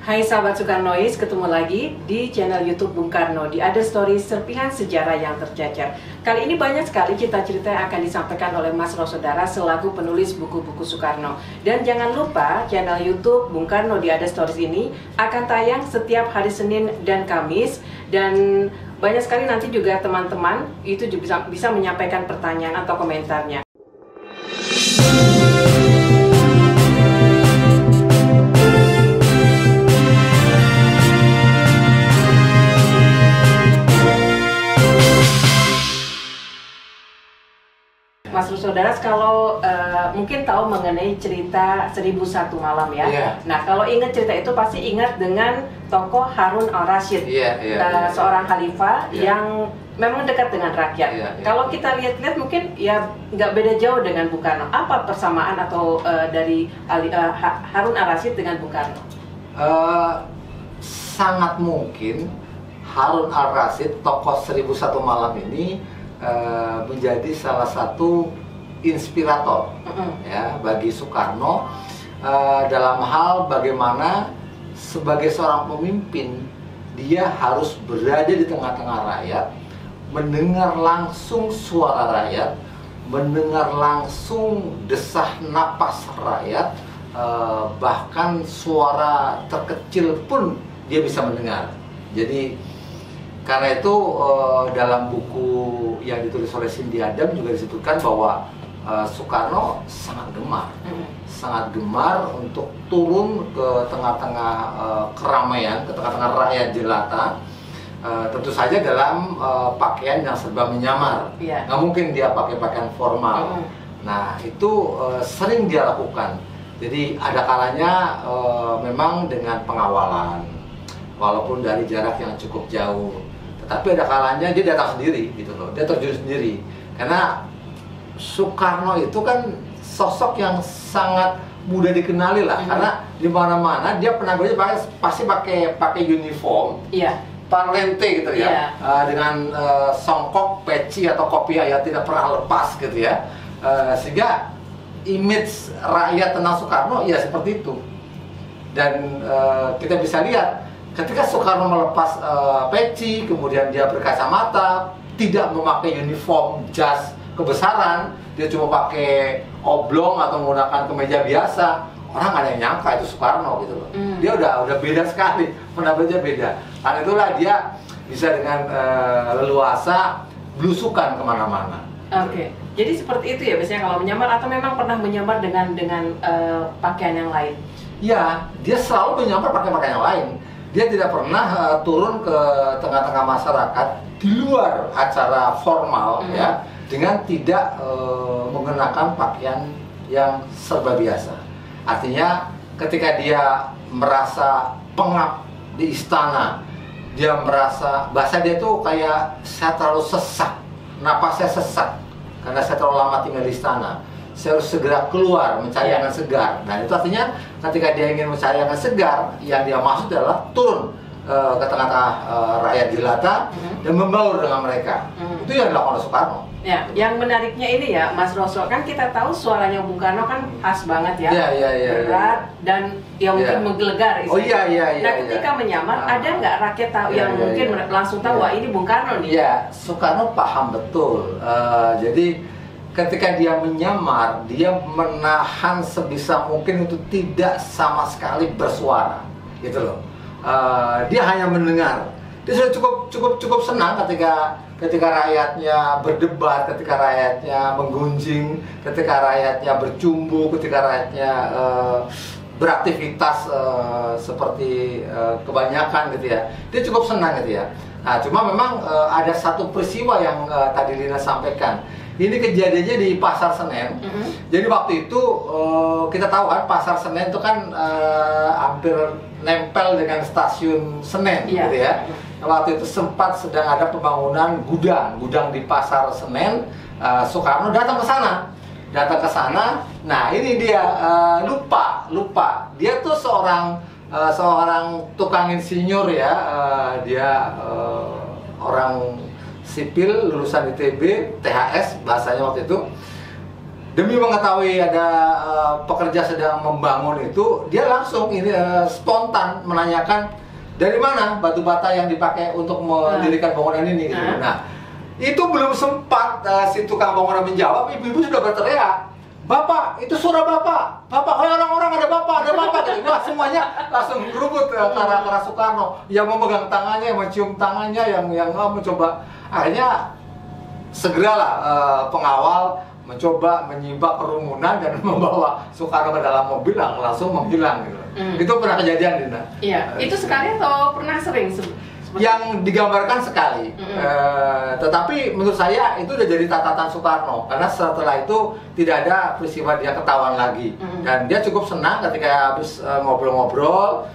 Hai sahabat Soekarnois, ketemu lagi di channel YouTube Bung Karno di Ada Stories Serpihan Sejarah yang Tercecer. Kali ini banyak sekali cerita-cerita yang akan disampaikan oleh Mas Rosodara selaku penulis buku-buku Soekarno. Dan jangan lupa channel YouTube Bung Karno di Ada Stories ini akan tayang setiap hari Senin dan Kamis, dan banyak sekali nanti juga teman-teman itu bisa menyampaikan pertanyaan atau komentarnya. Mas Rosodara, kalau mungkin tahu mengenai cerita 1001 Malam ya. Yeah. Nah, kalau ingat cerita itu pasti ingat dengan tokoh Harun al-Rasyid, seorang khalifah yang memang dekat dengan rakyat. Kalau kita lihat-lihat mungkin ya nggak beda jauh dengan Bung Karno. Apa persamaan atau dari Harun al-Rasyid dengan Bung Karno? Sangat mungkin Harun al-Rasyid, tokoh 1001 Malam ini menjadi salah satu inspirator ya bagi Soekarno dalam hal bagaimana sebagai seorang pemimpin dia harus berada di tengah-tengah rakyat, mendengar langsung suara rakyat, mendengar langsung desah napas rakyat, bahkan suara terkecil pun dia bisa mendengar. Jadi karena itu dalam buku yang ditulis oleh Cindy Adam juga disebutkan bahwa Soekarno sangat gemar untuk turun ke tengah-tengah keramaian, ke tengah-tengah rakyat jelata, tentu saja dalam pakaian yang serba menyamar. Nggak mungkin dia pakai pakaian formal. Nah, itu sering dia lakukan. Jadi ada kalanya memang dengan pengawalan, walaupun dari jarak yang cukup jauh. Tetapi ada kalanya dia datang sendiri gitu loh, dia terjun sendiri. Karena Soekarno itu kan sosok yang sangat mudah dikenali lah, karena di mana-mana dia pernah pasti pakai uniform, parlente gitu ya, dengan songkok, peci atau kopiah yang tidak pernah lepas gitu ya, sehingga image rakyat tentang Soekarno ya seperti itu. Dan kita bisa lihat ketika Soekarno melepas peci, kemudian dia berkacamata, tidak memakai uniform jas kebesaran, dia cuma pakai oblong atau menggunakan kemeja biasa, orang nggak ada yang nyangka itu Soekarno gitu loh. Dia udah beda sekali, penampilannya beda. Karena itulah dia bisa dengan leluasa belusukan kemana-mana. Oke. Jadi seperti itu ya biasanya kalau menyamar, atau memang pernah menyamar dengan pakaian yang lain? Ya, dia selalu menyamar pakai pakaian yang lain. Dia tidak pernah turun ke tengah-tengah masyarakat di luar acara formal ya, dengan tidak mengenakan pakaian yang serba biasa. Artinya ketika dia merasa pengap di istana, dia merasa bahasa dia tuh kayak saya terlalu sesak, napas saya sesak karena saya terlalu lama tinggal di istana. Saya harus segera keluar mencari angin segar. Nah, itu artinya ketika dia ingin mencari angin segar, yang dia maksud adalah turun ke tengah-tengah rakyat jelata dan membaur dengan mereka. Itu yang dilakukan oleh Soekarno. Ya, yang menariknya ini ya, Mas Roso, kan kita tahu suaranya Bung Karno kan khas banget ya, berat dan yang mungkin menggelegar. Nah, ketika menyamar, ada nggak rakyat tahu yang mungkin langsung tahu wah ini Bung Karno nih? Ya, Soekarno paham betul. Jadi ketika dia menyamar, dia menahan sebisa mungkin untuk tidak sama sekali bersuara, gitu loh. Dia hanya mendengar. Dia sudah cukup senang ketika rakyatnya berdebat, ketika rakyatnya menggunjing, ketika rakyatnya bercumbu, ketika rakyatnya beraktivitas seperti kebanyakan gitu ya. Dia cukup senang gitu ya. Nah, cuma memang ada satu peristiwa yang tadi Lina sampaikan. Ini kejadiannya di Pasar Senen. Jadi waktu itu kita tahu kan Pasar Senen itu kan hampir nempel dengan stasiun Senen, gitu ya. Waktu itu sempat sedang ada pembangunan gudang di Pasar Senen. Soekarno datang ke sana. Nah, ini dia lupa. Dia tuh seorang tukang insinyur ya. Dia orang sipil lulusan ITB, THS bahasanya waktu itu. demi mengetahui ada pekerja sedang membangun itu, dia langsung spontan menanyakan dari mana batu bata yang dipakai untuk mendirikan bangunan ini gitu. Nah, itu belum sempat si tukang bangunan menjawab, ibu-ibu sudah berteriak, "Bapak, itu suara Bapak! Bapak, hai orang-orang, ada Bapak, ada Bapak!" Gitu. Wah, semuanya langsung berebut ke arah Soekarno, yang memegang tangannya, yang mencium tangannya, yang mencoba. Akhirnya segeralah pengawal mencoba menyimbak kerumunan dan membawa Soekarno ke dalam mobil, langsung menghilang gitu. Itu pernah kejadian, Dina? Iya, itu sekali atau pernah sering? Yang digambarkan sekali, tetapi menurut saya itu udah jadi catatan Soekarno, karena setelah itu tidak ada peristiwa dia ketahuan lagi. Dan dia cukup senang ketika habis ngobrol-ngobrol,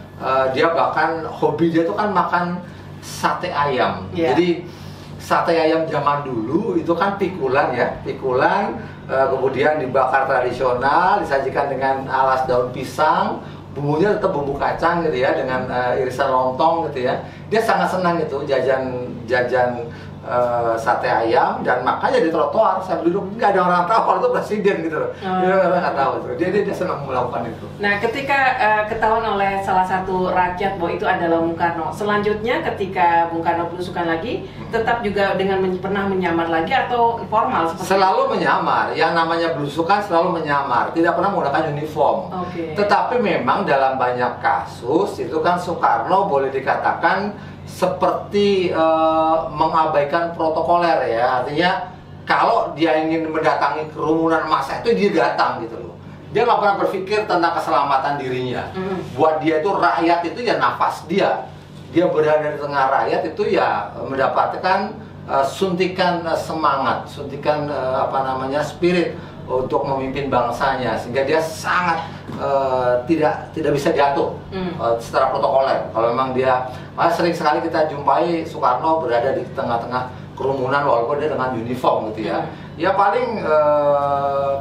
dia bahkan hobi dia tuh kan makan sate ayam. Jadi sate ayam zaman dulu itu kan pikulan ya, kemudian dibakar tradisional, disajikan dengan alas daun pisang, bumbunya tetap bumbu kacang gitu ya, dengan irisan lontong gitu ya. Dia sangat senang itu jajan sate ayam, dan makanya di trotoar saya duduk nggak ada orang tahu kalau itu presiden gitu loh. Dia nggak tahu itu. Dia senang melakukan itu. Nah, ketika ketahuan oleh salah satu rakyat bahwa itu adalah Bung Karno, selanjutnya ketika Bung Karno belusukan lagi, tetap juga dengan pernah menyamar lagi atau formal? Selalu menyamar. Yang namanya belusukan selalu menyamar, tidak pernah menggunakan uniform. Tetapi memang dalam banyak kasus itu kan Soekarno boleh dikatakan seperti mengabaikan protokoler ya, artinya kalau dia ingin mendatangi kerumunan massa itu dia datang gitu loh. Dia nggak pernah berpikir tentang keselamatan dirinya. Buat dia itu rakyat itu ya nafas dia. Dia berada di tengah rakyat itu ya mendapatkan suntikan semangat, suntikan spirit untuk memimpin bangsanya, sehingga dia sangat tidak bisa diatur secara protokoler. Kalau memang dia, sering sekali kita jumpai Soekarno berada di tengah-tengah kerumunan walaupun dia dengan uniform gitu ya. Ya paling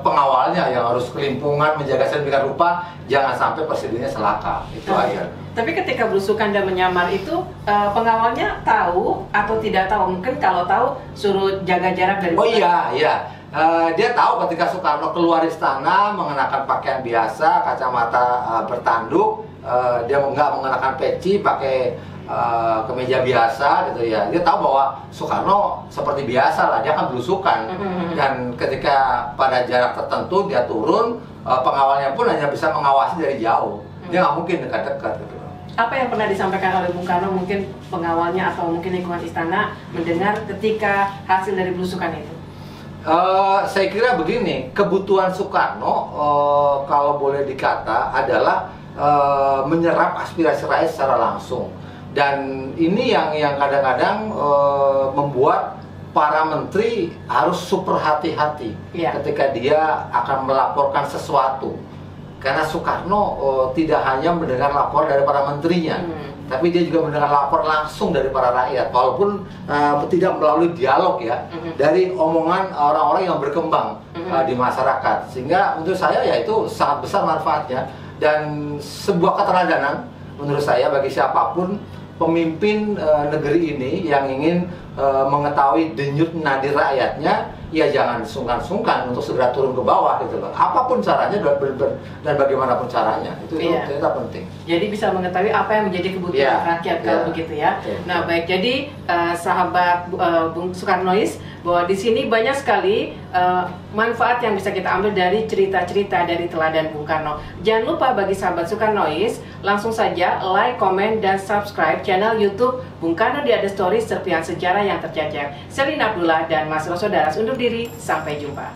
pengawalnya yang harus kelimpungan menjaga sedemikian rupa jangan sampai presidennya celaka, itu aja. Tapi ketika belusukan dan menyamar itu pengawalnya tahu atau tidak tahu? Mungkin kalau tahu suruh jaga jarak dari. Oh iya. Dia tahu ketika Soekarno keluar istana mengenakan pakaian biasa, kacamata bertanduk, dia nggak mengenakan peci, pakai kemeja biasa gitu ya. Dia tahu bahwa Soekarno seperti biasa lah, dia akan belusukan. Dan ketika pada jarak tertentu dia turun, pengawalnya pun hanya bisa mengawasi dari jauh. Dia nggak mungkin dekat-dekat gitu. Apa yang pernah disampaikan oleh Bung Karno, mungkin pengawalnya atau mungkin lingkungan istana mendengar ketika hasil dari belusukan itu? Saya kira begini, kebutuhan Soekarno kalau boleh dikata adalah menyerap aspirasi rakyat secara langsung, dan ini yang kadang-kadang membuat para menteri harus super hati-hati ketika dia akan melaporkan sesuatu, karena Soekarno tidak hanya mendengar lapor dari para menterinya, tapi dia juga mendengar lapor langsung dari para rakyat, walaupun tidak melalui dialog ya, dari omongan orang-orang yang berkembang di masyarakat. Sehingga menurut saya ya itu sangat besar manfaatnya, dan sebuah keteladanan menurut saya bagi siapapun pemimpin negeri ini yang ingin mengetahui denyut nadi rakyatnya, ya jangan sungkan-sungkan untuk segera turun ke bawah gitu loh. Apapun caranya dan bagaimanapun caranya, itu ternyata penting. Jadi bisa mengetahui apa yang menjadi kebutuhan rakyat kalau begitu ya. Nah baik, jadi sahabat Bung Soekarnois, bahwa di sini banyak sekali manfaat yang bisa kita ambil dari cerita-cerita dari teladan Bung Karno. Jangan lupa bagi sahabat Soekarnois, langsung saja like, komen, dan subscribe channel YouTube Bung Karno di Ada Stories Serpihan Sejarah yang Tercecer. Selina Abdullah dan Mas Roso Daras undur diri, sampai jumpa.